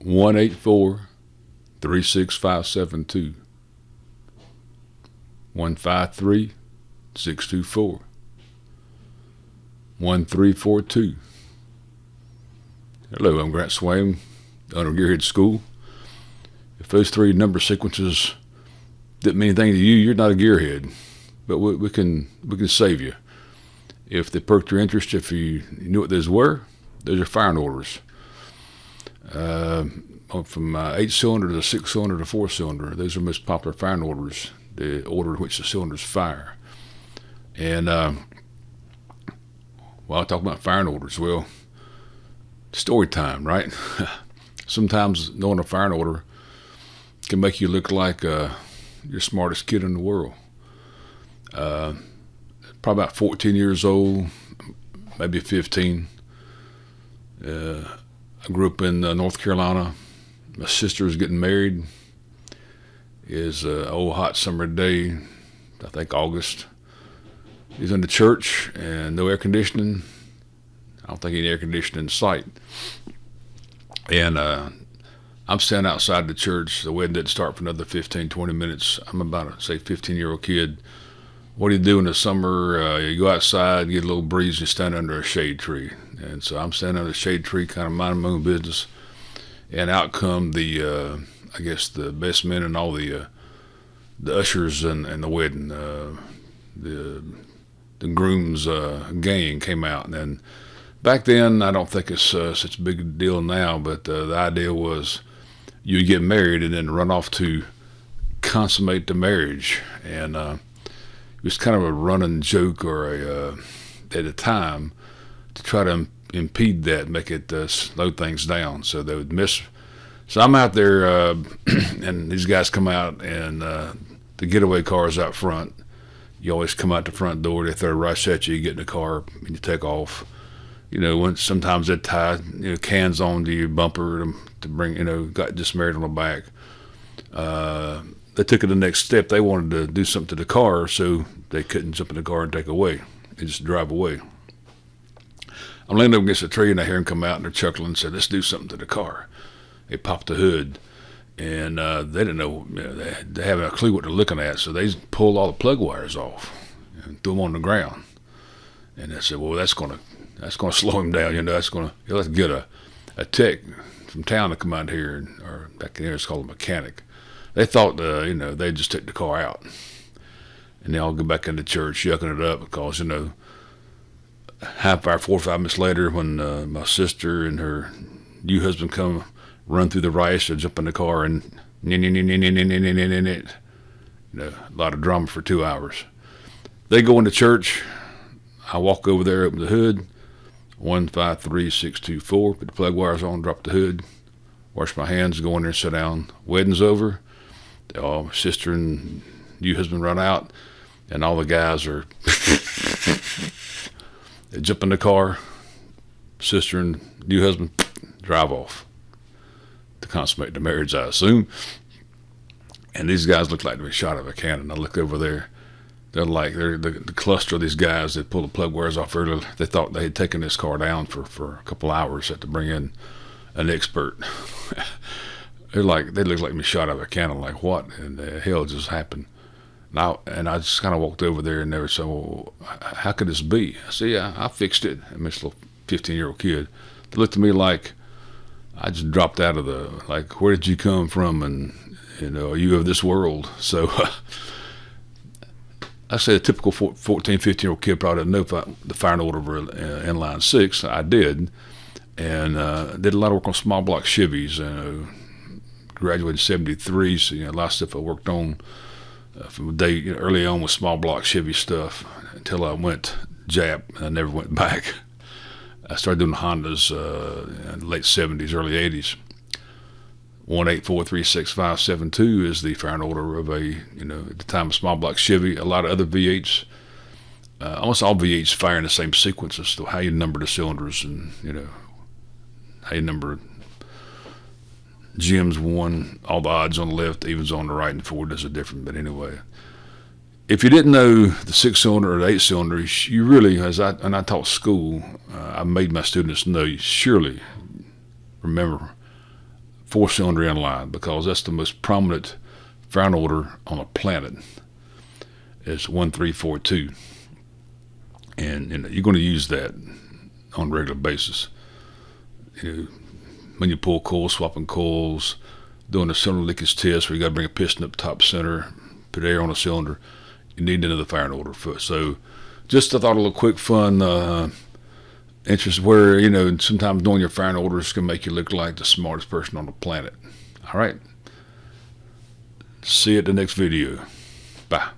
184-36572. 153-624. 1342. Hello, I'm Grant Swain, owner of Gearhead School. If those three number sequences didn't mean anything to you, you're not a gearhead. But we can save you. If they perked your interest, if you knew what those were, those are firing orders. From 8-cylinder to 6-cylinder to 4-cylinder, those are the most popular firing orders, the order in which the cylinders fire. And while I talk about firing orders, well, story time, right? Sometimes knowing a firing order can make you look like you're the smartest kid in the world. Probably about 14 years old, maybe 15. I grew up in North Carolina. My sister was getting married. It was an old hot summer day, I think August. He was in the church and no air conditioning. I don't think any air conditioning in sight. And I'm standing outside the church. The wedding didn't start for another 15, 20 minutes. I'm about a, say, 15-year-old kid. What do you do in the summer? You go outside, get a little breeze, and stand under a shade tree. And so I'm standing under a shade tree, kind of minding my own business. And out come the, I guess, the best men and all the ushers and the wedding. The groom's gang came out. And then back then, I don't think it's such a big deal now, but the idea was you get married and then run off to consummate the marriage. And it was kind of a running joke or at the time to try to impede that, make it slow things down so they would miss. So I'm out there and these guys come out and the getaway car's out front. You always come out the front door, they throw rush at you, you get in the car and you take off. You know, when sometimes they tie cans onto your bumper to bring, got just married on the back. They took it the next step. They wanted to do something to the car, so they couldn't jump in the car and take away. They just drive away. I'm leaning up against a tree, and I hear them come out, and they're chuckling and said, "Let's do something to the car." They popped the hood, and they didn't know, they haven't a clue what they're looking at, so they pulled all the plug wires off and threw them on the ground. And they said, "Well, that's gonna slow him down. Let's get a tech from town to come out here, or back in there it's called a mechanic." They thought, they just took the car out. And they all go back into church, yucking it up because, half hour, 4 or 5 minutes later, when my sister and her new husband come run through the rice, they jump in the car and, a lot of drama for 2 hours. They go into church. I walk over there, open the hood, 153624, put the plug wires on, drop the hood, wash my hands, go in there and sit down. Wedding's over. My sister and new husband run out, and all the guys are they jump in the car. Sister and new husband drive off to consummate the marriage, I assume. And these guys look like they were shot out of a cannon. I look over there. They're the cluster of these guys that pulled the plug wires off earlier. They thought they had taken this car down for a couple hours, had to bring in an expert. They looked like me shot out of a cannon. Like, what in the hell just happened? And I just kind of walked over there, and they were saying, "Well, how could this be?" I said, "Yeah, I fixed it." And this little 15-year-old kid, they looked at me like I just dropped out of where did you come from? And are you of this world? So I say a typical 14, 15-year-old kid probably didn't know the firing order for inline 6. I did, and did a lot of work on small block Chevys. Graduated in '73, so a lot of stuff I worked on from the day early on with small block Chevy stuff until I went Jap, and I never went back. I started doing Hondas in the late '70s, early '80s. 184-36572 is the firing order of a, at the time, a small block Chevy. A lot of other V8s, almost all V8s fire in the same sequence as to how you number the cylinders and, how you number GM's 1, all the odds on the left, evens on the right, and Ford does it different. But anyway, if you didn't know the 6-cylinder or the 8-cylinder, you really, and I taught school, I made my students know, you surely remember 4-cylinder inline, because that's the most prominent firing order on the planet. It's 1342, and you're going to use that on a regular basis. When you pull coils, swapping coils, doing a cylinder leakage test where you got to bring a piston up top center, put air on a cylinder, you need another firing order for it. So just I thought a little quick fun interest where, sometimes knowing your firing orders can make you look like the smartest person on the planet. All right. See you at the next video. Bye.